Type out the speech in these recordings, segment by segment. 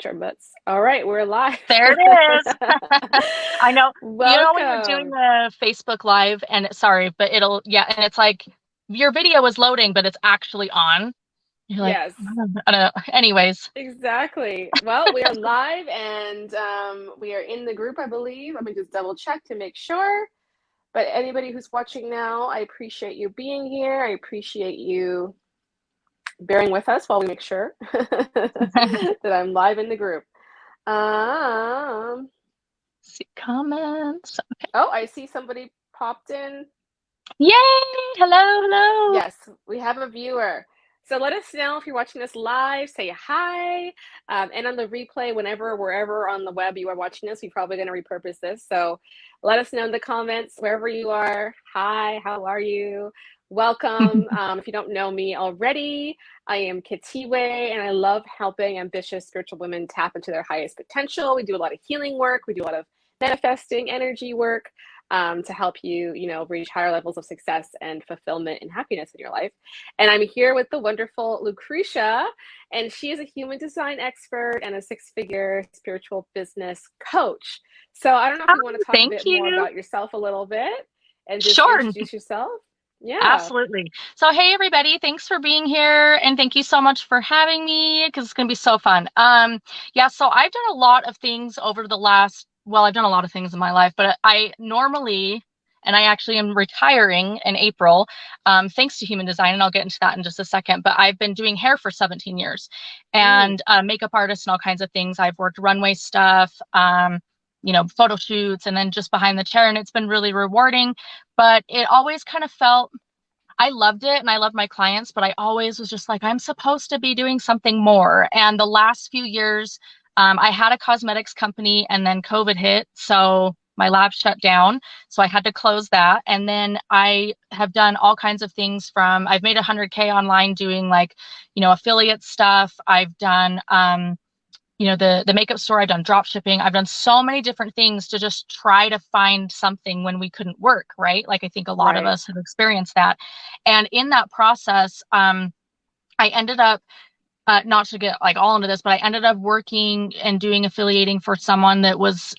Our butts. All right, we're live. There it is. I know. You know when you're doing Welcome. a Facebook Live and sorry, but yeah, and it's like your video is loading, but it's actually on. You're like, Yes, I don't know. Anyways, exactly. Well, we are live and we are in the group, I believe. Let me just double check to make sure. But anybody who's watching now, I appreciate you being here. I appreciate you bearing with us while we make sure that I'm live in the group. Um, see comments. oh, I see somebody popped in. Yay! Hello, hello. Yes, we have a viewer. So let us know if you're watching us live, say hi. And on the replay, whenever, wherever on the web you are watching this, we're probably going to repurpose this. So let us know in the comments, wherever you are. Hi, how are you? Welcome. If you don't know me already, I am Katiwe, and I love helping ambitious spiritual women tap into their highest potential. We do a lot of healing work. We do a lot of manifesting energy work to help you, reach higher levels of success and fulfillment and happiness in your life. And I'm here with the wonderful Lucretia, and she is a human design expert and a six-figure spiritual business coach. So I don't know if Oh, you want to talk a thank bit more you. about yourself a little bit and just Sure, introduce yourself. Yeah. absolutely. So, hey everybody, thanks for being here and thank you so much for having me because it's going to be so fun. Yeah, so I've done a lot of things over the last, well, I've done a lot of things in my life, but I normally, and I actually am retiring in April, thanks to human design, and I'll get into that in just a second, but I've been doing hair for 17 years Mm, and makeup artist and all kinds of things. I've worked runway stuff, photo shoots and then just behind the chair, and it's been really rewarding, but it always kind of felt I loved it and I loved my clients, but I always was just like, I'm supposed to be doing something more. And the last few years, I had a cosmetics company and then COVID hit. So my lab shut down. So I had to close that. And then I have done all kinds of things I've made 100K online doing like, affiliate stuff. I've done, the makeup store. I've done drop shipping. I've done so many different things to just try to find something when we couldn't work, right? Like I think a lot of right. us have experienced that. And in that process, I ended up not to get like all into this, but I ended up working and doing affiliating for someone that was,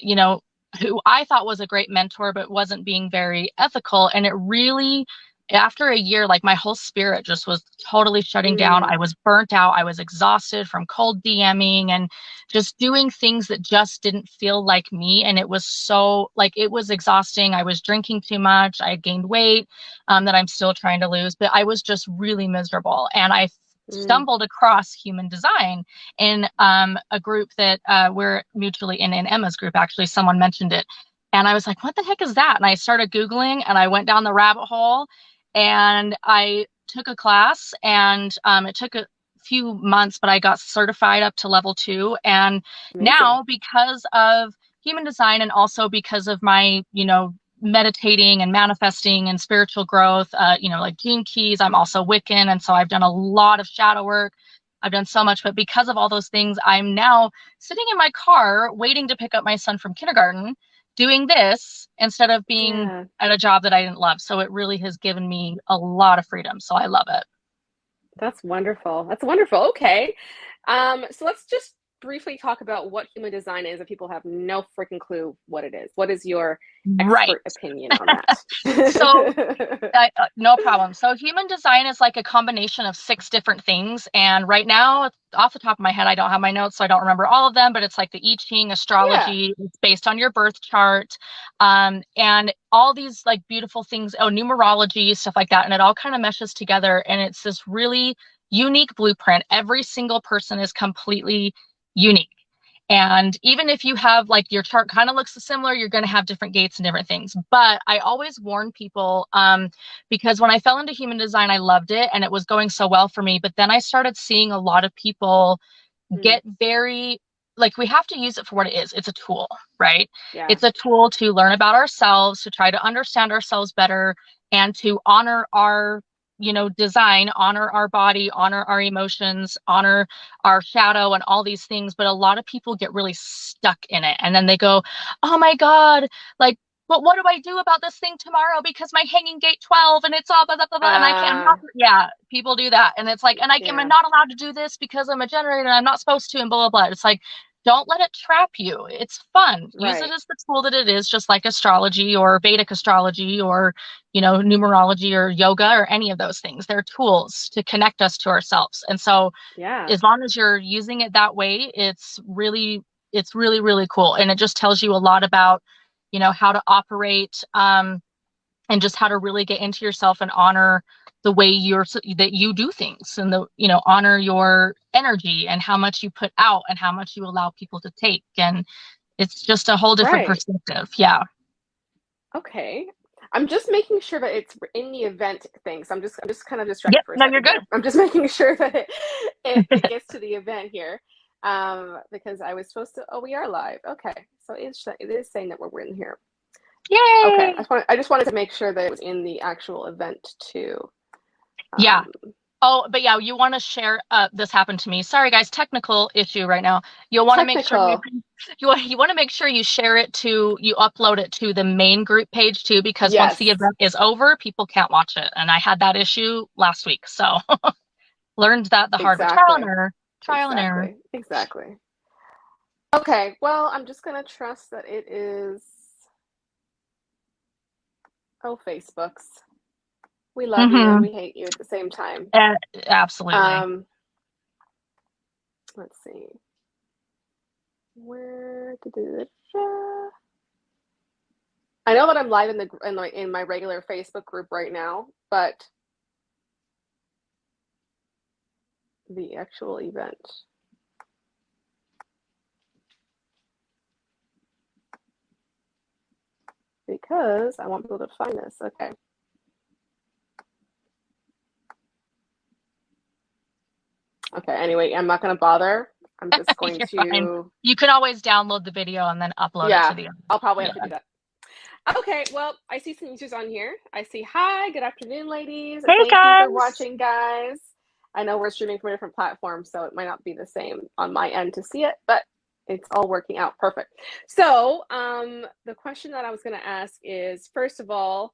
who I thought was a great mentor, but wasn't being very ethical. And it really, after a year, like my whole spirit just was totally shutting down. Mm, I was burnt out. I was exhausted from cold DMing and just doing things that just didn't feel like me. And it was so like it was exhausting. I was drinking too much. I gained weight that I'm still trying to lose, but I was just really miserable. And I mm. stumbled across human design in a group that we're mutually in Emma's group. Actually, someone mentioned it. And I was like, what the heck is that? And I started Googling and I went down the rabbit hole and I took a class and it took a few months, but I got certified up to level 2. And Amazing. now, because of human design and also because of my, meditating and manifesting and spiritual growth, like Gene Keys. I'm also Wiccan. And so I've done a lot of shadow work. I've done so much, but because of all those things, I'm now sitting in my car waiting to pick up my son from kindergarten, doing this instead of being Yeah, at a job that I didn't love. So it really has given me a lot of freedom. So I love it. that's wonderful. That's wonderful. Okay. So let's just briefly talk about what human design is if people have no freaking clue what it is. What is your Right. expert opinion on So that? no problem. So human design is like a combination of 6 different things. And right now, off the top of my head, I don't have my notes, so I don't remember all of them, but it's like the I Ching, Yeah. astrology, it's based on your birth chart, and all these like beautiful things, oh, numerology, stuff like that. And it all kind of meshes together. And it's this really unique blueprint. Every single person is completely unique. And even if you have like your chart kind of looks similar, you're going to have different gates and different things. But I always warn people because when I fell into human design, I loved it and it was going so well for me. But then I started seeing a lot of people Mm, get very like we have to use it for what it is. It's a tool, right? yeah. It's a tool to learn about ourselves, to try to understand ourselves better, and to honor our design, honor our body, honor our emotions, honor our shadow and all these things. But a lot of people get really stuck in it. And then they go, oh my God, like but what do I do about this thing tomorrow because my hanging gate 12 and it's all blah, blah, blah, blah, and I can't, Uh, yeah, people do that. And it's like, and am I yeah, not allowed to do this because I'm a generator and I'm not supposed to and blah, blah, blah. It's like, don't let it trap you. It's fun. Use it right. as the tool that it is, just like astrology or Vedic astrology or, numerology or yoga or any of those things. They're tools to connect us to ourselves. And so Yeah, as long as you're using it that way, it's really, really cool. And it just tells you a lot about, how to operate, and just how to really get into yourself and honor the way that you do things and honor your energy and how much you put out and how much you allow people to take. And it's just a whole different right. perspective. Yeah. Okay. I'm just making sure that it's in the event thing. So I'm just kind of distracted Yep. for a No, you're second good. here. I'm just making sure that it gets to the event here. Because I was supposed to, oh, we are live. Okay. So it is saying that we're in here. Okay. Yay. I just wanted to make sure that it was in the actual event too. Yeah. Um, Oh, but yeah, you want to share. This happened to me. Sorry, guys, technical issue right now. You'll want to make sure technical. you want to make sure you upload it to the main group page too, because once Yes, the event is over, people can't watch it. And I had that issue last week, so learned that the hard way. Trial and exactly. error. Trial and error. Exactly. Okay. Well, I'm just going to trust that it is, oh, Facebook's. We love you and Mm-hmm. we hate you at the same time. Absolutely. Um, let's see. Where did it? I know that I'm live in my regular Facebook group right now, but the actual event, because I want people to find this. Okay. Okay. Anyway, I'm not going to bother. I'm just going You're fine. to. You can always download the video and then upload it to Yeah, the. I'll probably Yeah. have to do that. Okay, well, I see some users on here. I see, hi, good afternoon, ladies. Hey Thank you for guys. watching, guys. I know we're streaming from a different platform, so it might not be the same on my end to see it, but it's all working out perfect. So, the question that I was going to ask is, first of all,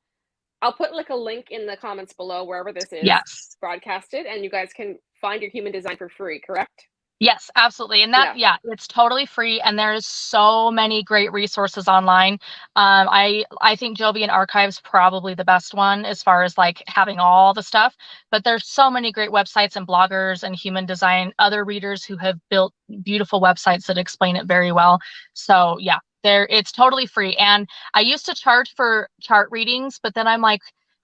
I'll put like a link in the comments below wherever this is Yes. broadcasted, and you guys can find your human design for free, correct? Yes, absolutely. And Yeah, yeah, it's totally free and there's so many great resources online. I think Jovian Archive's probably the best one as far as like having all the stuff, but there's so many great websites and bloggers and human design, other readers who have built beautiful websites that explain it very well. So yeah, it's totally free. And I used to charge for chart readings, but then I'm like,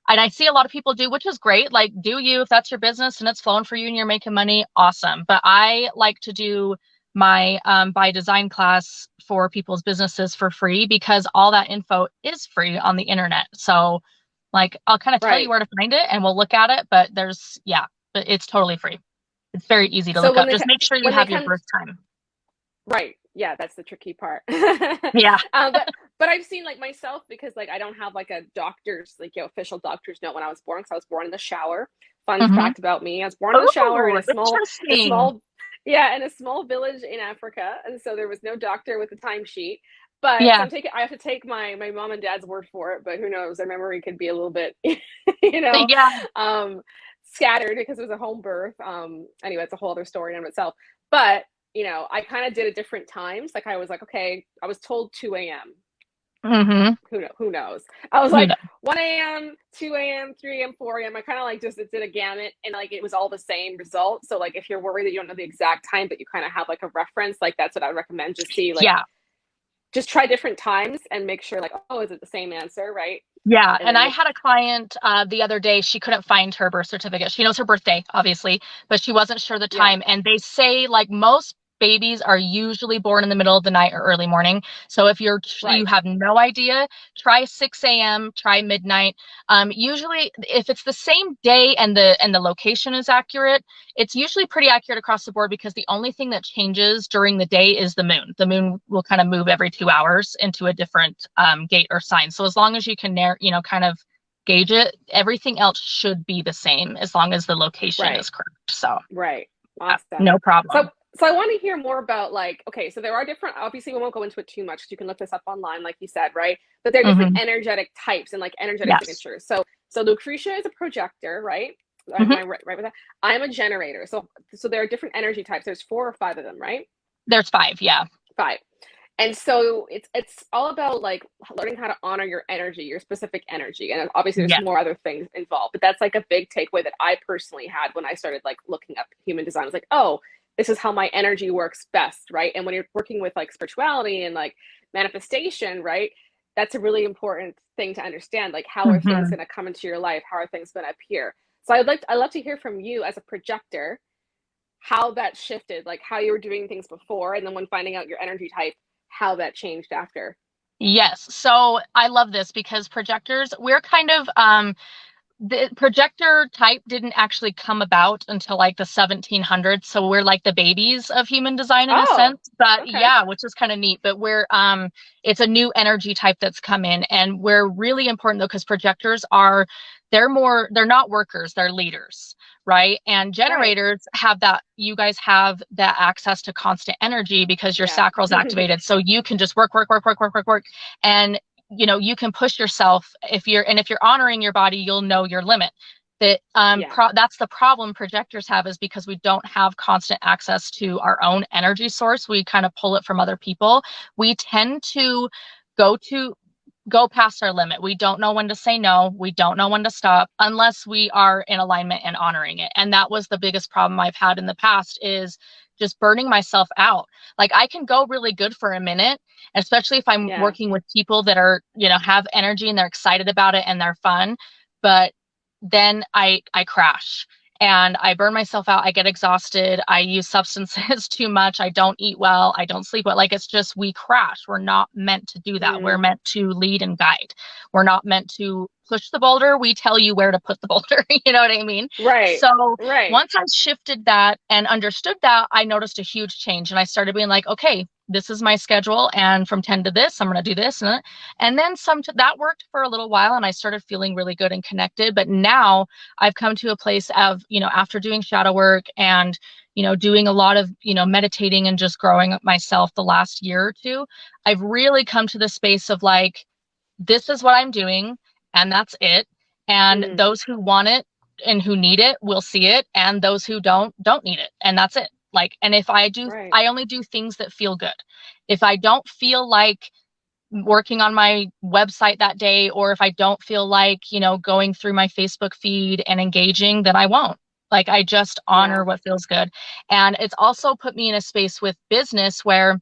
and I see a lot of people do, which is great. Like, do you, if that's your business and it's flowing for you and you're making money, awesome. But I like to do my by design class for people's businesses for free because all that info is free on the internet. So, like, I'll kind of tell you right. where to find it and we'll look at it. But it's totally free. It's very easy to So look up. Just make sure you when they have your come birth time. right. Yeah, that's the tricky part. Yeah. But I've seen like myself because like I don't have like a doctor's like official doctor's note when I was born because I was born in the shower. Fun Mm-hmm. fact about me: I was born in the shower Oh, in a interesting. small yeah in a small village in Africa, and so there was no doctor with a timesheet. But so Yeah. I have to take my mom and dad's word for it. But who knows? Their memory could be a little bit, you know, Yeah. um, scattered because it was a home birth. Anyway, it's a whole other story in itself. But I kind of did it different times. Like I was like, okay, I was told 2 a.m. Mm-hmm. Who knows? I was Who like knows? 1 a.m., 2 a.m., 3 a.m., 4 a.m. I kind of like just did a gamut and like it was all the same result. So like if you're worried that you don't know the exact time, but you kind of have like a reference, like that's what I recommend. Just see like Yeah. just try different times and make sure like, oh, is it the same answer, right? Yeah, And and then I make had a client the other day. She couldn't find her birth certificate. She knows her birthday, obviously, but she wasn't sure the yeah, time. And they say like most babies are usually born in the middle of the night or early morning. So if you right, have no idea, try 6 a.m., try midnight. Usually, if it's the same day and the location is accurate, it's usually pretty accurate across the board because the only thing that changes during the day is the moon. The moon will kind of move every 2 hours into a different gate or sign. So as long as you can kind of gauge it, everything else should be the same as long as the location right, is correct. So right. yeah, Awesome. no So problem. So I want to hear more about like, okay, so there are different, obviously we won't go into it too much. You can look this up online, like you said, right? But there are different Hmm. energetic types and like energetic Yes. signatures. So Lucretia is a projector, right? Am Hmm. I right with that? I'm a generator. So there are different energy types. There's 4 or 5 of them, right? There's five. Yeah. 5. And so it's all about like learning how to honor your energy, your specific energy. And obviously there's Yeah. more other things involved, but that's like a big takeaway that I personally had when I started like looking up human design. I was like, oh, this is how my energy works best, right? And when you're working with like spirituality and like manifestation, right? That's a really important thing to understand. Like how are things Hmm. going to come into your life? How are things going to appear? So I'd love to hear from you as a projector how that shifted, like how you were doing things before, and then when finding out your energy type, how that changed after. Yes. So I love this because projectors, we're kind of the projector type didn't actually come about until like the 1700s, so we're like the babies of human design in a Oh, sense. But okay. yeah, which is kind of neat. But we're it's a new energy type that's come in, and we're really important though because projectors are, they're not workers, they're leaders, right? And Right. generators have that, you guys have that access to constant energy because your Yeah. sacral's activated, so you can just work, work, work, work, work, work, work. And you can push yourself. If you're honoring your body, you'll know your limit. Yeah. That's the problem projectors have, is because we don't have constant access to our own energy source. We kind of pull it from other people. We tend to go to go past our limit. We don't know when to say no. We don't know when to stop unless we are in alignment and honoring it. And that was the biggest problem I've had in the past, is just burning myself out. Like I can go really good for a minute, especially if I'm Yeah. working with people that are, have energy and they're excited about it and they're fun. But then I crash and I burn myself out. I get exhausted. I use substances too much. I don't eat well. I don't sleep well. Like it's just, we crash. We're not meant to do that. We're Mm. meant to lead and guide. We're not meant to push the boulder. We tell you where to put the boulder. You know what I mean? Right. So Right. once I shifted that and understood that, I noticed a huge change and I started being like, okay, this is my schedule. And from 10 to this, I'm going to do this. And then that worked for a little while and I started feeling really good and connected. But now I've come to a place of, after doing shadow work and, doing a lot of, meditating and just growing myself the last year or two, I've really come to the space of like, this is what I'm doing and that's it. And Mm. those who want it and who need it will see it. And those who don't need it. And that's it. Like, and if Right. I only do things that feel good. If I don't feel like working on my website that day, or if I don't feel like, going through my Facebook feed and engaging, then I won't. Like I just honor Yeah. what feels good. And it's also put me in a space with business where,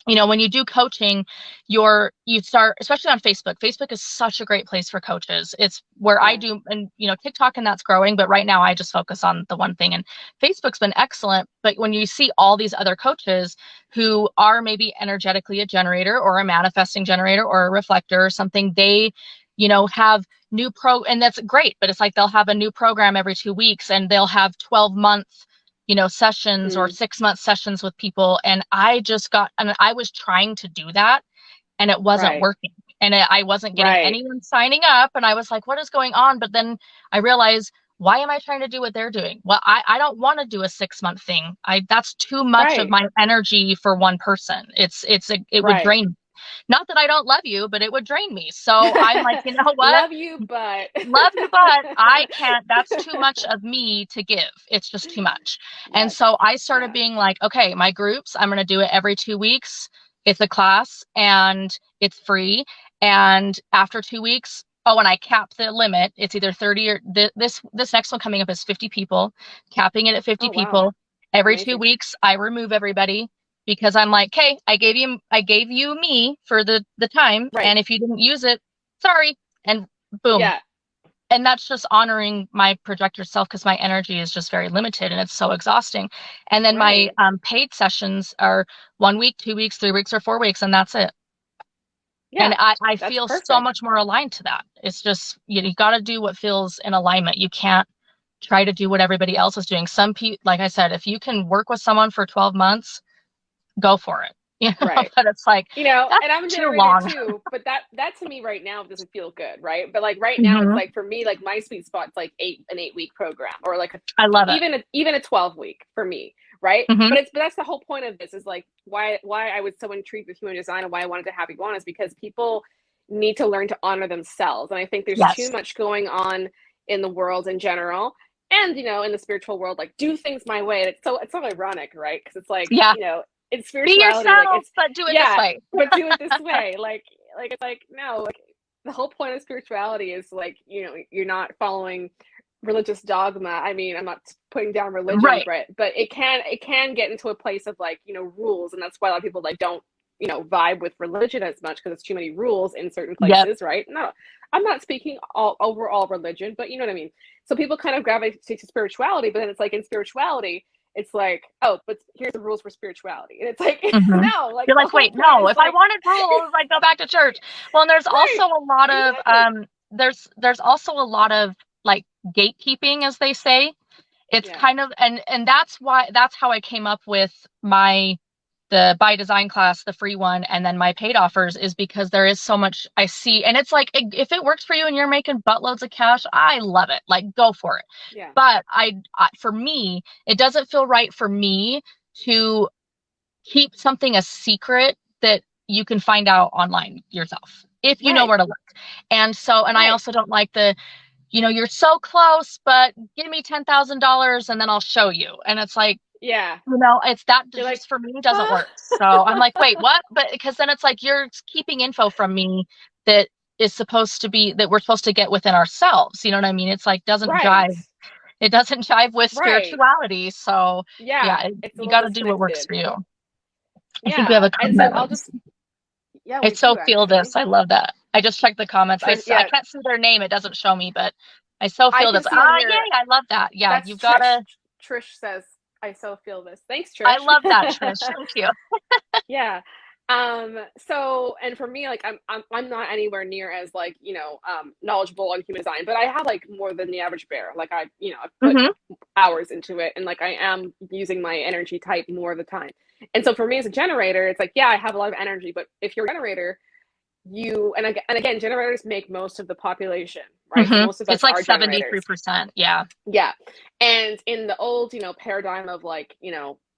when you do coaching, you start, especially on Facebook is such a great place for coaches. It's where I Yeah. do, and TikTok, and that's growing, but right now I just focus on the one thing. And Facebook's been excellent, but when you see all these other coaches who are maybe energetically a generator or a manifesting generator or a reflector or something, they have and that's great, but it's like they'll have a new program every 2 weeks and they'll have 12-month sessions or Mm. 6-month sessions with people. And I was trying to do that and it wasn't Right. working. And I wasn't getting Right. anyone signing up. And I was like, what is going on? But then I realized, why am I trying to do what they're doing? Well, I don't want to do a 6-month thing. That's too much of Right. my energy for one person. It would Right. drain me. Not that I don't love you, but it would drain me. So I'm like, you know what? Love you, but Love you, but I can't, that's too much of me to give. It's just too much. And yes. so I started Yeah. being like, okay, my groups, I'm going to do it every 2 weeks. It's a class and it's free. And after 2 weeks, oh, and I cap the limit. It's either 30 or this next one coming up is 50 people, capping it at 50 Oh wow. people. Every two Amazing. weeks, I remove everybody because I'm like, okay, I gave you me for the time. Right. And if you didn't use it, sorry. And boom, Yeah. and that's just honoring my projector self because my energy is just very limited and it's so exhausting. And then my Right. paid sessions are 1 week, 2 weeks, 3 weeks, or 4 weeks, and that's it. And Yeah. I That's feel so perfect. much more aligned to that. It's just, you got to do what feels in alignment. You can't try to do what everybody else is doing. Some people, like I said, if you can work with someone for 12 months, go for it. Right. But it's like, And that's I'm a too generator long. too, but that to me right now doesn't feel good, right? But like right now, it's Hmm. like for me, like my sweet spot's like an 8-week program, or like I love it. even a 12 week for me, right? Hmm. But that's the whole point of this, is like why I was so intrigued with human design and why I wanted to have you on, is because people need to learn to honor themselves. And I think there's too Yes. much going on in the world in general, and in the spiritual world, like, do things my way. And it's so ironic, right? Because it's like, Yeah. in Be spirituality, like, yourself, it's, but do it this yeah, way. but do it this way. Like it's like, no, like, the whole point of spirituality is, like, you're not following religious dogma. I mean, I'm not putting down religion, Right. but it can get into a place of, like, rules. And that's why a lot of people, like, don't vibe with religion as much, because it's too many rules in certain Yep. places, right? No, I'm not speaking all overall religion, but you know what I mean. So people kind of gravitate to spirituality, but then it's like, in spirituality, it's like, oh, but here's the rules for spirituality, and it's like, Hmm. no, like, You're the like, whole wait, point no, is, if I like, wanted rules, I'd go back to church. Well, and there's also right, a lot of exactly, there's also a lot of like gatekeeping, as they say. It's yeah, kind of, and that's how I came up with my the by design class, the free one, and then my paid offers, is because there is so much I see. And it's like, if it works for you and you're making buttloads of cash, I love it. Like, go for it. yeah, But for me, it doesn't feel right for me to keep something a secret that you can find out online yourself if you know right, where to look. And I right, also don't like you're so close, but give me $10,000 and then I'll show you. And it's like, yeah, it's that you're like, just for me doesn't ah, work. So I'm like, wait, what? But because then it's like you're keeping info from me that is supposed to be that we're supposed to get within ourselves. You know what I mean? It's like doesn't right, jive. It doesn't jive with right, spirituality. So yeah, yeah, it's a you little got to do what works disconnected, for you. I think we have yeah. a And so comment. I'll just, yeah, I we so do, feel actually. this. I love that. I just checked the comments. I Yeah, can't see their name. It doesn't show me, but I so I feel can this. see on Ah, here. yay. I love that. Yeah, That's you've got Trish. to. Trish says, I so feel this. Thanks, I Trish. love that, Trish. Thank you. Yeah. So, and for me, like, I'm not anywhere near as, like, knowledgeable on human design, but I have, like, more than the average bear. Like, I've put Hmm. hours into it, and, like, I am using my energy type more of the time. And so for me as a generator, it's like, yeah, I have a lot of energy, but if you're a generator, and again, generators make most of the population, right? So Hmm. most of us It's like are generators. 73%. Yeah. Yeah. And in the old, paradigm of, like,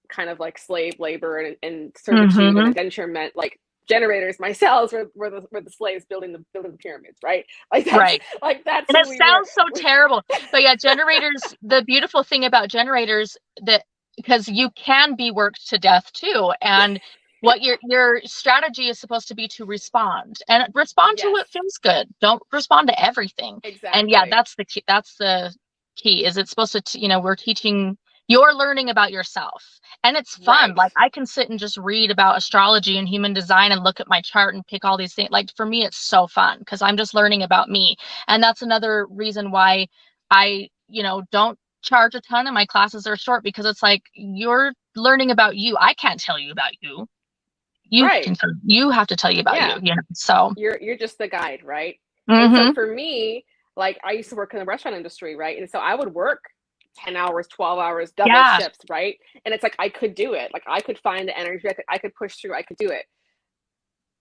kind of like slave labor and servitude and Hmm. indenturement, like, generators, myself, were the slaves building the pyramids, right? Like, that's Right. like that's And who it we were. sounds so terrible. But yeah, generators, the beautiful thing about generators that because you can be worked to death too. And what your strategy is supposed to be to respond and respond to Yes, what feels good. Don't respond to everything. And yeah, exactly. that's the key. That's the key is it's supposed to, we're teaching you're learning about yourself. And it's fun. Right. Like I can sit and just read about astrology and human design and look at my chart and pick all these things. Like for me, it's so fun because I'm just learning about me. And that's another reason why I, don't charge a ton and my classes are short because it's like you're learning about you. I can't tell you about you. Right. You have to tell you about you, Yeah. So, You're just the guide, right? And so hmm, for me, like, I used to work in the restaurant industry, right? And so I would work 10 hours, 12 hours, double yeah. shifts, right? And it's like, I could do it. Like, I could find the energy, I could push through, I could do it.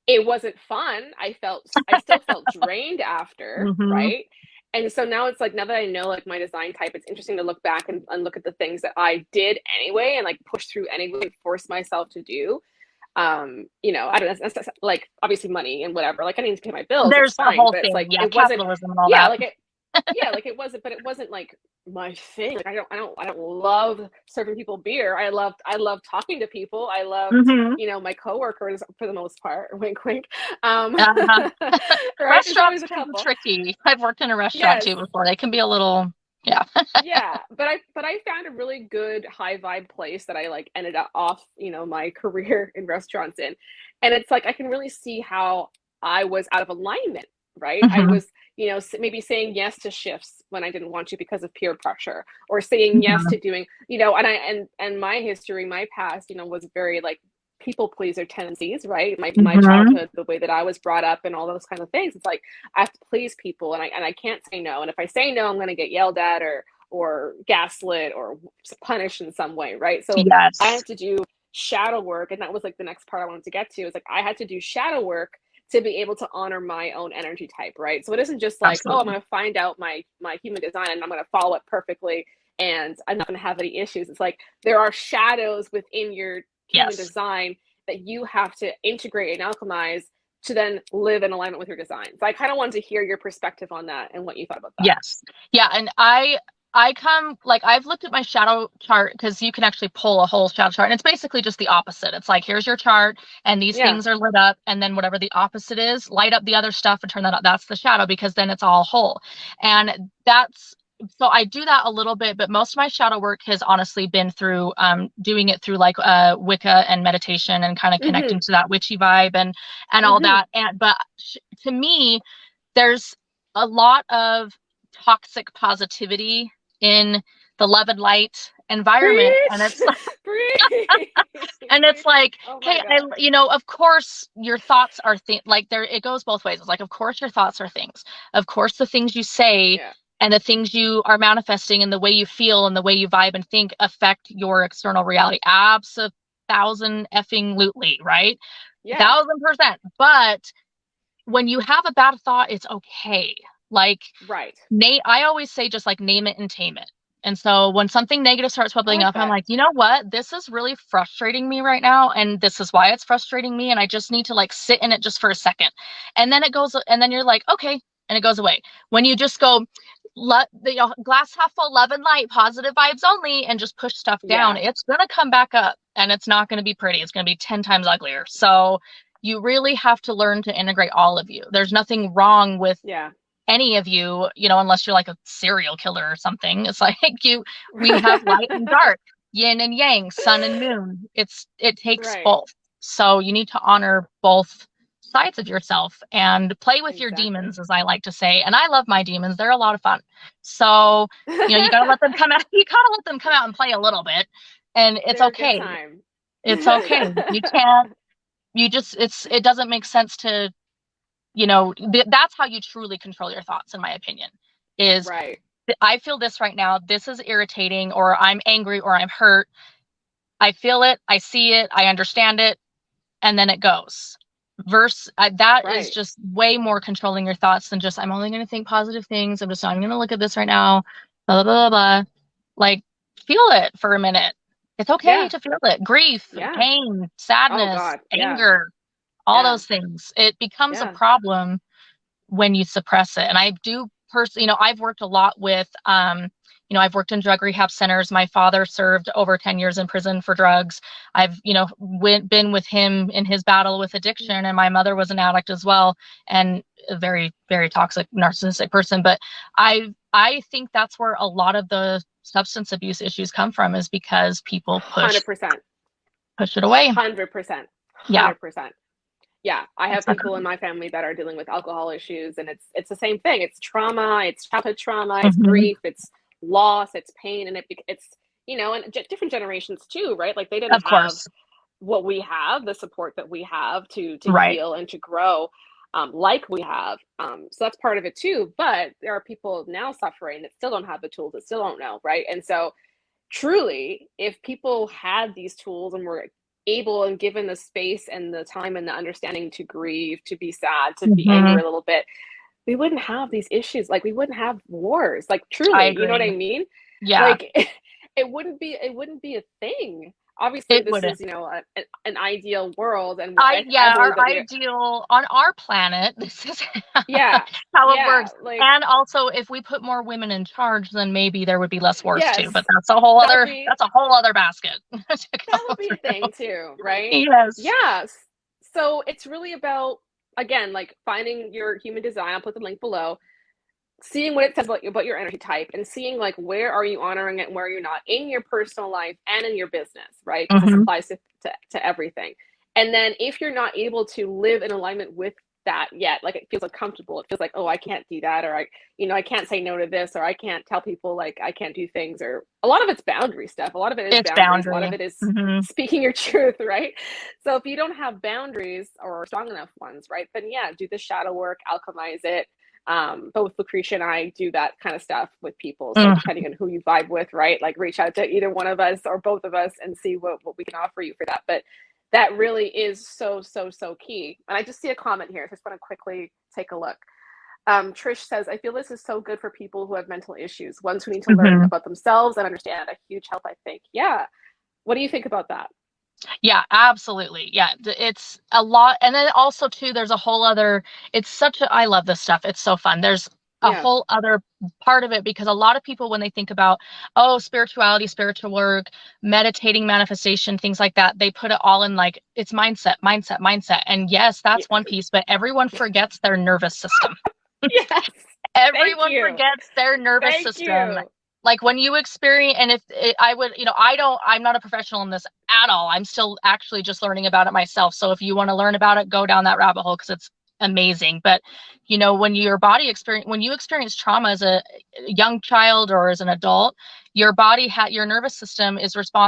It wasn't fun. I still felt drained after, Hmm. right? And so now it's like, now that I know, like, my design type, it's interesting to look back and look at the things that I did anyway, and, like, push through anyway, force myself to do. I don't know, that's like, obviously, money and whatever, like, I need to pay my bills, it's There's a fine, whole but it's thing. like, Yeah. it wasn't, Capitalism and all yeah, that. like, it wasn't, but it wasn't, like, my thing. Like, I don't love serving people beer. I loved talking to people. I loved, Hmm. my coworkers, for the most part. Wink, wink. Uh-huh. Right, there's always Restaurants a can be couple. tricky. I've worked in a restaurant Yes. too before. They can be a little, yeah. Yeah, but I found a really good high vibe place that I, like, ended up off, my career in restaurants in. And it's like, I can really see how I was out of alignment, right? I Hmm. was, maybe saying yes to shifts when I didn't want to because of peer pressure, or saying yes Hmm. to doing, and my history, my past, was very, like, people pleaser tendencies, right? My Hmm. childhood, the way that I was brought up, and all those kind of things. It's like, I have to please people, and I can't say no. And if I say no, I'm going to get yelled at, or gaslit, or punished in some way, right? So I Yes. had to do shadow work, and that was, like, the next part I wanted to get to. Is like, I had to do shadow work to be able to honor my own energy type, right? So it isn't just like, oh, I'm Absolutely. going to find out my human design and I'm going to follow it perfectly and I'm not going to have any issues. It's like there are shadows within your human Yes. design that you have to integrate and alchemize to then live in alignment with your design. So I kind of wanted to hear your perspective on that and what you thought about that. Yes. Yeah. And I come like I've looked at my shadow chart because you can actually pull a whole shadow chart and it's basically just the opposite. It's like, here's your chart and these Yeah. things are lit up. And then whatever the opposite is, light up the other stuff and turn that up. That's the shadow because then it's all whole. And that's so I do that a little bit, but most of my shadow work has honestly been through doing it through like Wicca and meditation and kind of connecting Mm-hmm. to that witchy vibe and all Mm-hmm. that. And but to me, there's a lot of toxic positivity in the love and light environment, and Preach. it's and Preach. it's like, Oh my hey, God. of course your thoughts are like there it goes both ways. It's like, of course your thoughts are things, of course the things you say Yeah. and the things you are manifesting and the way you feel and the way you vibe and think affect your external reality. Absolutely, thousand effing lutely, right? Yeah. 1000%. But when you have a bad thought, it's okay. Like, Right. Nate, I always say just like name it and tame it. And so when something negative starts I bubbling like up, I'm that. like, you know what? This is really frustrating me right now. And this is why it's frustrating me. And I just need to like sit in it just for a second. And then it goes, and then you're like, okay. And it goes away. When you just go, let the glass half full, love and light, positive vibes only, and just push stuff down, Yeah. it's going to come back up and it's not going to be pretty. It's going to be 10 times uglier. So you really have to learn to integrate all of you. There's nothing wrong with Yeah. any of you, unless you're like a serial killer or something. It's like we have light and dark, yin and yang, sun and moon. It takes Right. both. So you need to honor both sides of yourself and play with your Exactly. demons, as I like to say. And I love my demons. They're a lot of fun. So, you gotta let them come out. You gotta let them come out and play a little bit. And it's They're a good okay. time. It's okay. You can't, it doesn't make sense to that's how you truly control your thoughts, in my opinion, is Right. I feel this right now, this is irritating, or I'm angry, or I'm hurt. I feel it, I see it, I understand it, and then it goes. That is Right. just way more controlling your thoughts than just, I'm only going to think positive things, I'm just not going to look at this right now, blah, blah, blah, blah. Like, feel it for a minute. It's okay Yeah. to feel it. Grief, Yeah. pain, Oh sadness, God. Yeah. anger, all Yeah. those things. It becomes a Yeah. problem when you suppress it. And I do personally, I've worked a lot with, I've worked in drug rehab centers. My father served over 10 years in prison for drugs. I've, been with him in his battle with addiction, and my mother was an addict as well, and a very, very toxic, narcissistic person. But I think that's where a lot of the substance abuse issues come from, is because people push 100%. push it away. 100%. Yeah, 100%. Yeah, I have people exactly. in my family that are dealing with alcohol issues, and it's the same thing. It's trauma, it's childhood trauma, it's Hmm. grief, it's loss, it's pain, and it's and different generations too, right? Like they didn't Of have course. what we have, the support that we have to Right. heal and to grow, like we have. So that's part of it too. But there are people now suffering that still don't have the tools, that still don't know, right? And so truly, if people had these tools and were able and given the space and the time and the understanding to grieve, to be sad, to be angry Hmm. a little bit, we wouldn't have these issues. Like we wouldn't have wars. Like I truly, you know what I agree. mean? Yeah, Like it wouldn't be a thing. Obviously, it this wouldn't. is an ideal world, and I Yeah, believe our that we ideal on our planet, this is yeah, how it yeah, works. like And also, if we put more women in charge, then maybe there would be less wars too. yes, But that would be that's a whole other basket to that go would be a through. thing too, right? Yes. Yes. So it's really about, again, like finding your human design. I'll put the link below. Seeing what it says about your energy type and seeing like where are you honoring it and where you're not in your personal life and in your business, right? Because this Hmm. applies to everything. And then if you're not able to live in alignment with that yet, like it feels uncomfortable, it feels like, oh, I can't do that, or I can't say no to this, or I can't tell people like I can't do things, or a lot of it's boundary stuff. A lot of it is It's boundaries. A lot of boundary. it is Hmm. speaking your truth, right? So if you don't have boundaries or strong enough ones, right, then yeah, do the shadow work, alchemize it. Both Lucretia and I do that kind of stuff with people. So Hmm. depending on who you vibe with, right? Like reach out to either one of us or both of us and see what we can offer you for that. But that really is so, so, so key. And I just see a comment here. So I just want to quickly take a look. Trish says, I feel this is so good for people who have mental issues, ones who need to learn Mhm. about themselves and understand. A huge help, I think. Yeah. What do you think about that? Yeah, absolutely. Yeah, it's a lot. And then also too, there's a whole other, it's such a, I love this stuff. It's so fun. There's a Yeah. whole other part of it because a lot of people, when they think about, oh, spirituality, spiritual work, meditating, manifestation, things like that, they put it all in like, it's mindset, mindset, mindset. And yes, Yeah. that's one piece, but everyone forgets their nervous system. Yes. Thank Everyone you. forgets their nervous Thank system. you. Like when you experience, and if it, I would, I'm not a professional in this at all. I'm still actually just learning about it myself. So if you want to learn about it, go down that rabbit hole because it's amazing. But when when you experience trauma as a young child or as an adult, your nervous system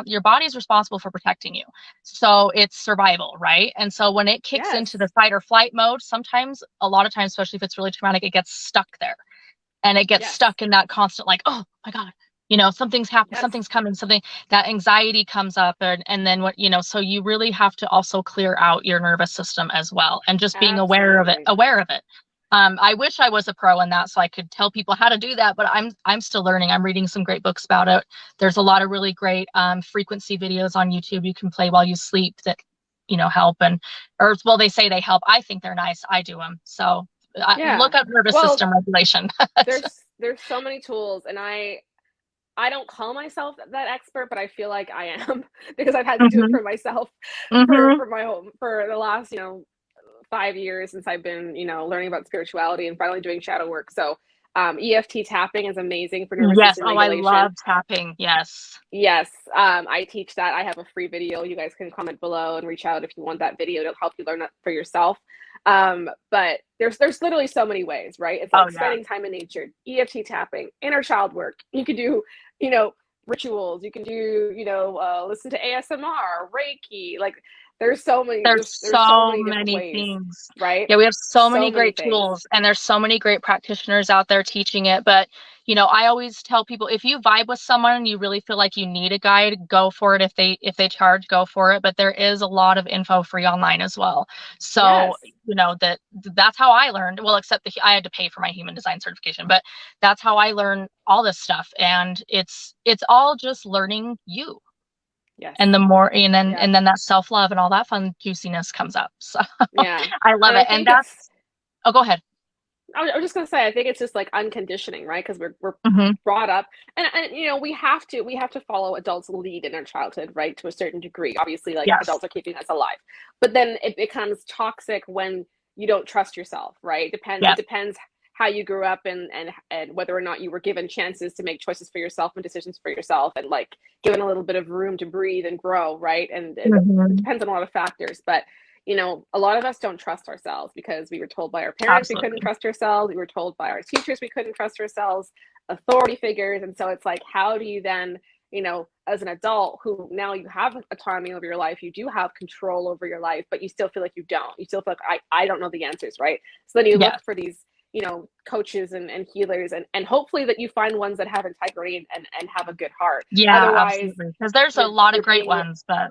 your body is responsible for protecting you. So it's survival, right? And so when it kicks Yes. into the fight or flight mode, sometimes, a lot of times, especially if it's really traumatic, it gets stuck there, and it gets Yes. stuck in that constant, like, oh my God, something's happening, Yes. something's coming, something, that anxiety comes up. And then so you really have to also clear out your nervous system as well. And just being Absolutely. aware of it. I wish I was a pro in that so I could tell people how to do that, but I'm still learning. I'm reading some great books about it. There's a lot of really great frequency videos on YouTube you can play while you sleep that help. Or well, they say they help. I think they're nice. I do them. So Yeah. look up nervous Well, system regulation. there's so many tools, and I don't call myself that expert, but I feel like I am because I've had to do it Mhm. for myself Mhm. for my home for the last 5 years since I've been learning about spirituality and finally doing shadow work. So EFT tapping is amazing for nervous Yes. system Oh, I regulation. love tapping. Yes. Yes, I teach that. I have a free video. You guys can comment below and reach out if you want that video to help you learn that for yourself. But there's literally so many ways, right? It's Oh, like yeah. spending time in nature, EFT tapping, inner child work. You can do, you know, rituals. You can do, listen to ASMR, Reiki. Like there's so many. There's There's so so many different many ways, things. right? Yeah, we have so So many many great things. tools and there's so many great practitioners out there teaching it. But, I always tell people, if you vibe with someone and you really feel like you need a guide, go for it. If they charge, go for it. But there is a lot of info free online as well. So, Yes, that's how I learned. Well, except that I had to pay for my human design certification, but that's how I learned all this stuff. And it's all just learning you. yes, And the more yeah, and then that self-love and all that fun juiciness comes up. So yeah. I love And it. I And think that's it's oh, go ahead. I was just gonna say, I think it's just like unconditioning, right? Because we're Hmm. brought up, and we have to follow adults' lead in our childhood, right? To a certain degree, obviously, like Yes. adults are keeping us alive, but then it becomes toxic when you don't trust yourself, right? It Yes. depends how you grew up and whether or not you were given chances to make choices for yourself and decisions for yourself, and like given a little bit of room to breathe and grow, right? And it Hmm. depends on a lot of factors, but a lot of us don't trust ourselves because we were told by our parents we couldn't Absolutely. trust ourselves. We were told by our teachers we couldn't trust ourselves, authority figures. And so it's like, how do you then, as an adult who now you have autonomy over your life, you do have control over your life, but you still feel like you don't. You still feel like, I don't know the answers, right? So then you look Yes. for these, coaches and healers, and hopefully that you find ones that have integrity and have a good heart. Yeah, Otherwise, absolutely. Because there's a you're lot of you're great being ones, but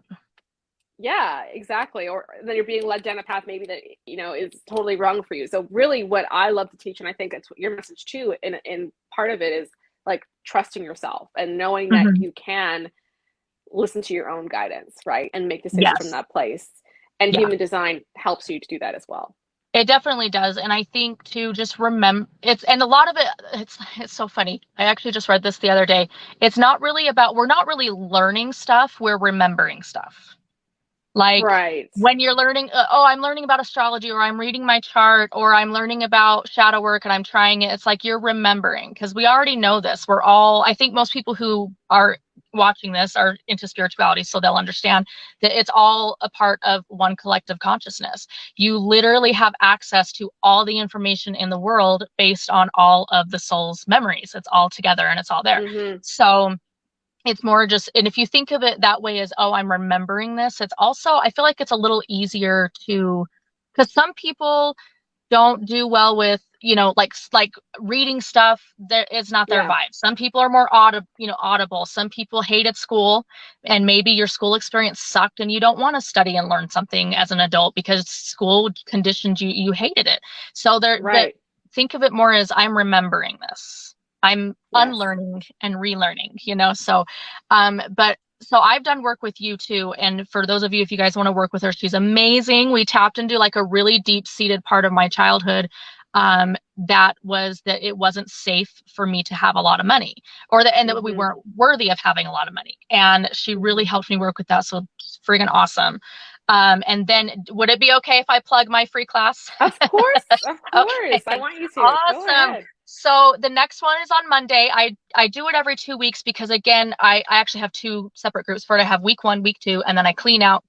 yeah, exactly. Or then you're being led down a path maybe that is totally wrong for you. So really, what I love to teach, and I think that's what your message too, in part of it is like trusting yourself and knowing that mhm. you can listen to your own guidance, right, and make decisions from Yes. that place. And Yeah. human design helps you to do that as well. It definitely does. And I think to just remember and a lot of it's so funny. I actually just read this the other day. We're not really learning stuff, we're remembering stuff. Like Right. when you're learning, oh, I'm learning about astrology, or I'm reading my chart, or I'm learning about shadow work and I'm trying it. It's like you're remembering because we already know this. I think most people who are watching this are into spirituality, so they'll understand that it's all a part of one collective consciousness. You literally have access to all the information in the world based on all of the soul's memories. It's all together and it's all there. Mm-hmm. So, it's more just, and if you think of it that way as, oh, I'm remembering this, it's also, I feel like it's a little easier because some people don't do well with, like reading stuff that it's not their Yeah. vibe. Some people are more audible. Some people hated school, and maybe your school experience sucked and you don't want to study and learn something as an adult because school conditioned you hated it. So there that Right. think of it more as I'm remembering this. I'm Yes. unlearning and relearning, so but so I've done work with you too. And for those of you, if you guys want to work with her, she's amazing. We tapped into like a really deep seated part of my childhood. That was that it wasn't safe for me to have a lot of money, and that we Mm-hmm. weren't worthy of having a lot of money. And she really Mm-hmm. helped me work with that. So it's friggin' awesome. And then would it be okay if I plug my free class? Of course, of course. I Okay, want you to. Go awesome. ahead. So the next one is on Monday. I do it every 2 weeks because again, I actually have two separate groups for it. I have week 1, week 2, and then I clean out,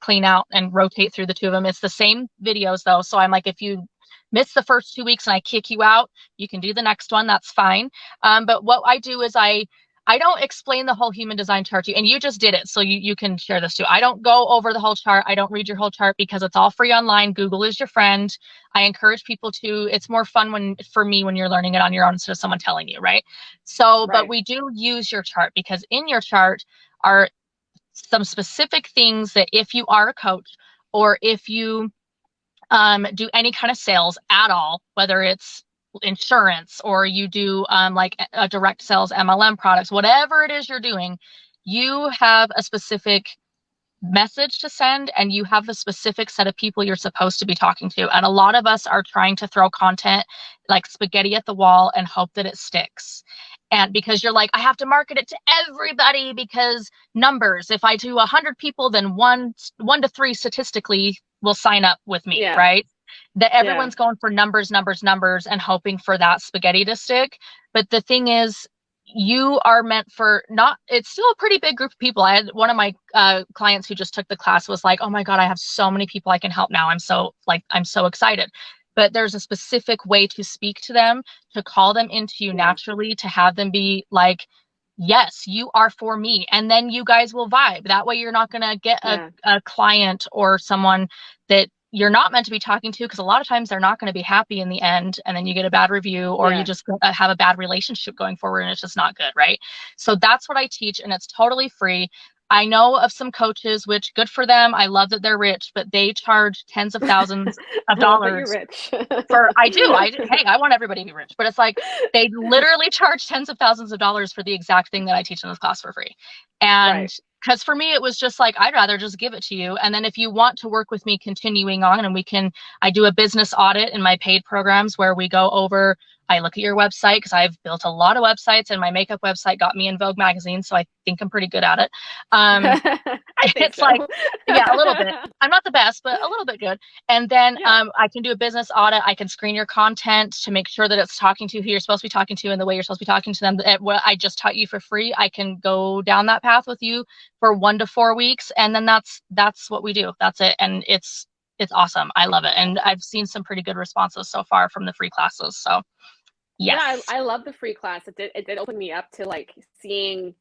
and rotate through the two of them. It's the same videos though. So I'm like, if you miss the first 2 weeks and I kick you out, you can do the next one. That's fine. But what I do is I don't explain the whole human design chart to you, and you just did it, so you can share this too. I don't go over the whole chart. I don't read your whole chart because it's all free online. Google is your friend. I encourage people to. It's more fun for me when you're learning it on your own instead of someone telling you, right? So, but Right. we do use your chart because in your chart are some specific things that if you are a coach or if you do any kind of sales at all, whether it's insurance or you do like a direct sales MLM products, whatever it is you're doing, you have a specific message to send and you have a specific set of people you're supposed to be talking to. And a lot of us are trying to throw content like spaghetti at the wall and hope that it sticks. And because you're like, I have to market it to everybody because numbers, if I do 100 people, then one to three statistically will sign up with me, Yeah. right? That Yeah. everyone's going for numbers, and hoping for that spaghetti to stick. But the thing is, you are meant for not, it's still a pretty big group of people. I had one of my clients who just took the class was like, oh my God, I have so many people I can help now. I'm so excited. But there's a specific way to speak to them, to call them into you Yeah. naturally, to have them be like, yes, you are for me. And then you guys will vibe. That way you're not going to get Yeah. a client or someone that you're not meant to be talking to, because a lot of times they're not going to be happy in the end, and then you get a bad review or you Yeah. just have a bad relationship going forward and it's just not good, right? So that's what I teach, and it's totally free. I know of some coaches, which good for them. I love that they're rich, but they charge tens of thousands of I love that you're dollars rich. hey, I want everybody to be rich, but it's like they literally charge tens of thousands of dollars for the exact thing that I teach in this class for free. And Right. because for me, it was just like, I'd rather just give it to you. And then if you want to work with me continuing on, and I do a business audit in my paid programs where we go over, I look at your website because I've built a lot of websites, and my makeup website got me in Vogue magazine. So I think I'm pretty good at it. Um, I think it's like, so. yeah, a little bit. I'm not the best, but a little bit good. And then Yeah. I can do a business audit. I can screen your content to make sure that it's talking to who you're supposed to be talking to and the way you're supposed to be talking to them. What I just taught you for free, I can go down that path with you for 1 to 4 weeks, and then that's what we do. That's it, and it's awesome. I love it, and I've seen some pretty good responses so far from the free classes. So Yeah, yes. I love the free class. It did open me up to like seeing,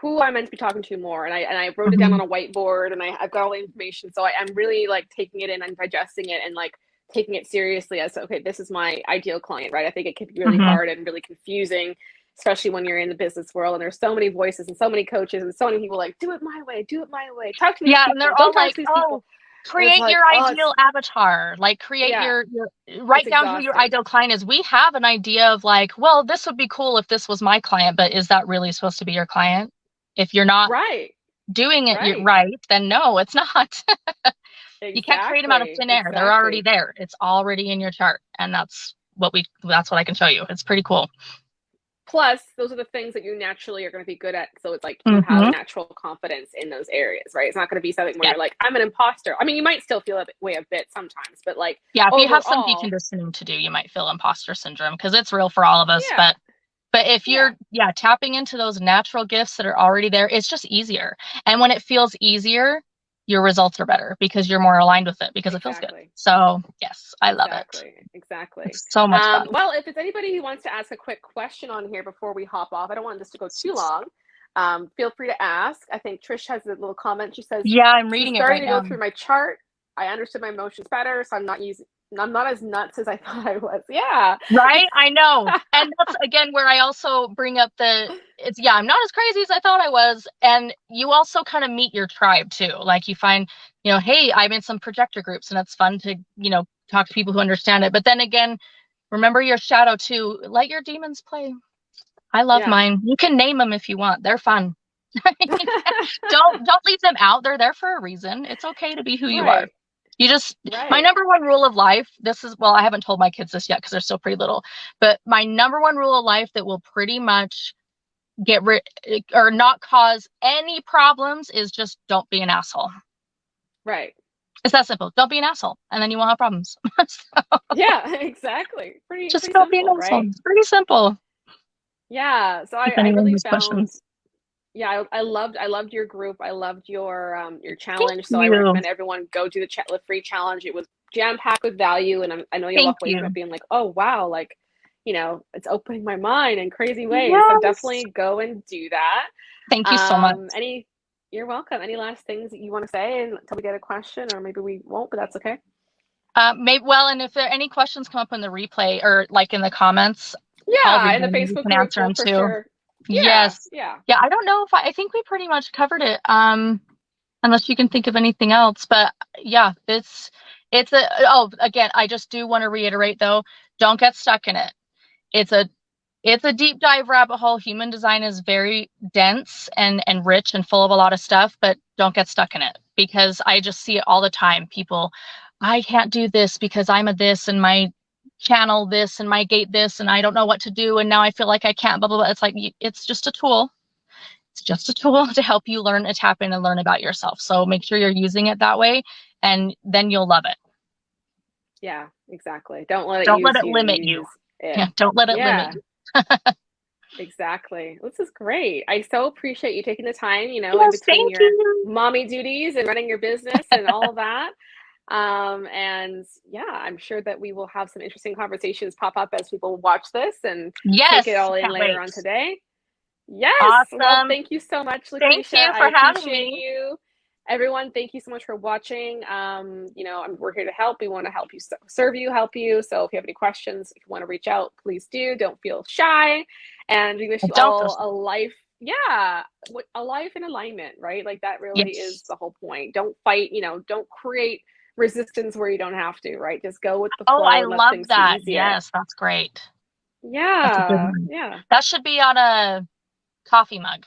who I'm meant to be talking to more. And I wrote it down Mhm. on a whiteboard, and I've got all the information. So I'm really like taking it in and digesting it and like taking it seriously as, okay, this is my ideal client, right? I think it can be really Mhm. hard and really confusing, especially when you're in the business world and there's so many voices and so many coaches and so many people like, do it my way, talk to these Yeah, and people, they're don't all talk like, to these "Oh, people. And it's create like, your oh, it's, ideal avatar. Like create yeah, your it's write down who your exhausting. ideal client is." We have an idea of like, well, this would be cool if this was my client, but is that really supposed to be your client? If you're not Right, doing it right. right, then no, it's not. You can't create them out of Exactly, thin air. They're already exactly. there. It's already in your chart, and that's what I can show you. It's pretty cool. Plus, those are the things that you naturally are going to be good at. So it's like you have a Mhm. natural confidence in those areas, right? It's not going to be something where Yeah. you're like, I'm an imposter. I mean, you might still feel that way a bit sometimes, but like Yeah, if you have some overall, deconditioning to do, you might feel imposter syndrome because it's real for all of us, yeah, but if yeah, you're, yeah, tapping into those natural gifts that are already there, it's just easier. And when it feels easier, your results are better because you're more aligned with it because it feels good. exactly. So, yes, I love it. Exactly, exactly. It's so much fun. Well, if it's anybody who wants to ask a quick question on here before we hop off, I don't want this to go too long. Feel free to ask. I think Trish has a little comment. She says, Yeah, I'm "Since reading it starting right to go now. through my chart, I understood my emotions better, so I'm not as nuts as I thought I was." Yeah. Right? I know. And that's again where I also bring up yeah, I'm not as crazy as I thought I was. And you also kind of meet your tribe too. Like you find, hey, I'm in some projector groups and it's fun to, talk to people who understand it. But then again, remember your shadow too. Let your demons play. I love Yeah. mine. You can name them if you want. They're fun. Don't leave them out. They're there for a reason. It's okay to be who you are. Right. You just My Right. number one rule of life, this is well, I haven't told my kids this yet because they're still pretty little, but my number one rule of life that will pretty much get rid or not cause any problems is just don't be an asshole. Right. It's that simple. Don't be an asshole, and then you won't have problems. So, Yeah, exactly. just Pretty don't be an simple, asshole. right? It's pretty simple. Yeah. So If I anyone really has found, questions. yeah, I loved your group. I loved your Thank challenge. So I you. recommend everyone go do the free challenge. It was jam packed with value, and I know you'll Thank walk away from you. it being like, oh wow, like, it's opening my mind in crazy ways. So Yes. definitely go and do that. Thank you so much. Any, you're welcome. Any last things that you want to say until we get a question, or maybe we won't, but that's okay. Maybe well, and if there any questions come up in the replay or like in the comments, I'll Yeah, read in the them and you Facebook can group, answer we'll them for too. sure. Yeah, Yes. yeah. Yeah, I don't know if I think we pretty much covered it. Unless you can think of anything else. But yeah, it's a oh, again, I just do want to reiterate though, don't get stuck in it. It's a it's a deep dive rabbit hole. Human design is very dense and rich and full of a lot of stuff, but don't get stuck in it because I just see it all the time. People, I can't do this because I'm a this and my channel this and my gate this and I don't know what to do and now I feel like I can't blah blah blah. It's like it's just a tool. It's just a tool to help you learn to tap in and learn about yourself. So make sure you're using it that way and then you'll love it. Yeah, exactly. Don't let it Don't let use it you, limit you. use it. Yeah, don't let it limit Yeah, you. exactly. This is great. I so appreciate you taking the time, in Yes, between thank your you. mommy duties and running your business and all of that. And yeah, I'm sure that we will have some interesting conversations pop up as people watch this and take it Yes, all in can't later wait. on today. Yes. Well, Awesome. thank you so much, Thank Lucretia. you I for having appreciate me. you. Everyone, thank you so much for watching. We're here to help. We want to help you, serve you, help you. So if you have any questions, if you want to reach out, please do. Don't feel shy. And we wish you Don't feel all so. a life, yeah, a life in alignment, right? Like that really is Yes. the whole point. Don't fight, don't create resistance where you don't have to, right? Just go with the Oh, I flow and let love things be that. easier. Yes, that's great. That's a good Yeah. one. Yeah. That should be on a coffee mug.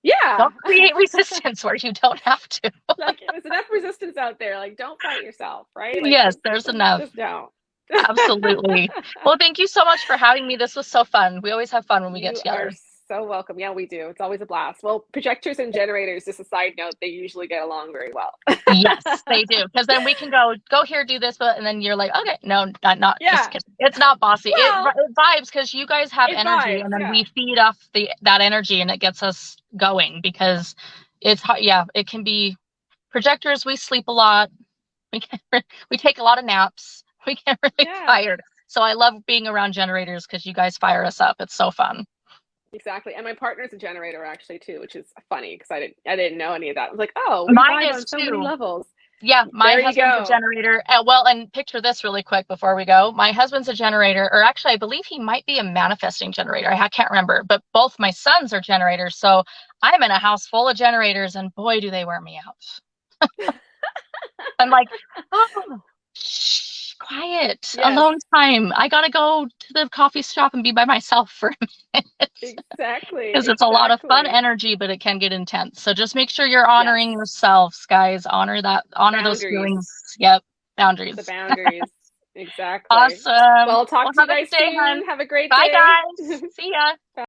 Yeah. Don't create resistance where you don't have to. Like there's enough resistance out there. Like don't fight yourself, right? Like Yes, there's enough. just don't. Absolutely. Well, thank you so much for having me. This was so fun. We always have fun when we get You are together. so welcome. Yeah, we do. It's always a blast. Well, projectors and generators, just a side note, they usually get along very well. Yes, they do. Because then we can go here, do this, but and then you're like, okay, no, not just Yeah. kidding. It's not bossy. Well, It vibes because you guys have it energy, vibes. and then Yeah. we feed off that energy, and it gets us going. Because it's yeah, it can be projectors. We sleep a lot. We get, we take a lot of naps. We get really Yeah. tired. So I love being around generators because you guys fire us up. It's so fun. Exactly. And my partner's a generator actually too, which is funny because I didn't know any of that. I was like, oh, we Mine vibe is on so many too. levels. Yeah, my There you husband's a go. generator. Well, and picture this really quick before we go. My husband's a generator, or actually, I believe he might be a manifesting generator. I can't remember, but both my sons are generators. So I'm in a house full of generators, and boy, do they wear me out. I'm like, oh, shh, quiet, Yes, alone time. I gotta go to the coffee shop and be by myself for a minute exactly. because it's a lot of fun Exactly. energy, but it can get intense. So just make sure you're Yes. honoring yourselves, guys. Honor that, honor those Boundaries. feelings. Yep, The boundaries. boundaries. Exactly. Well, Awesome. I'll talk Well, to you have a guys good day, soon. hon. Have a great Bye, day. guys. See ya.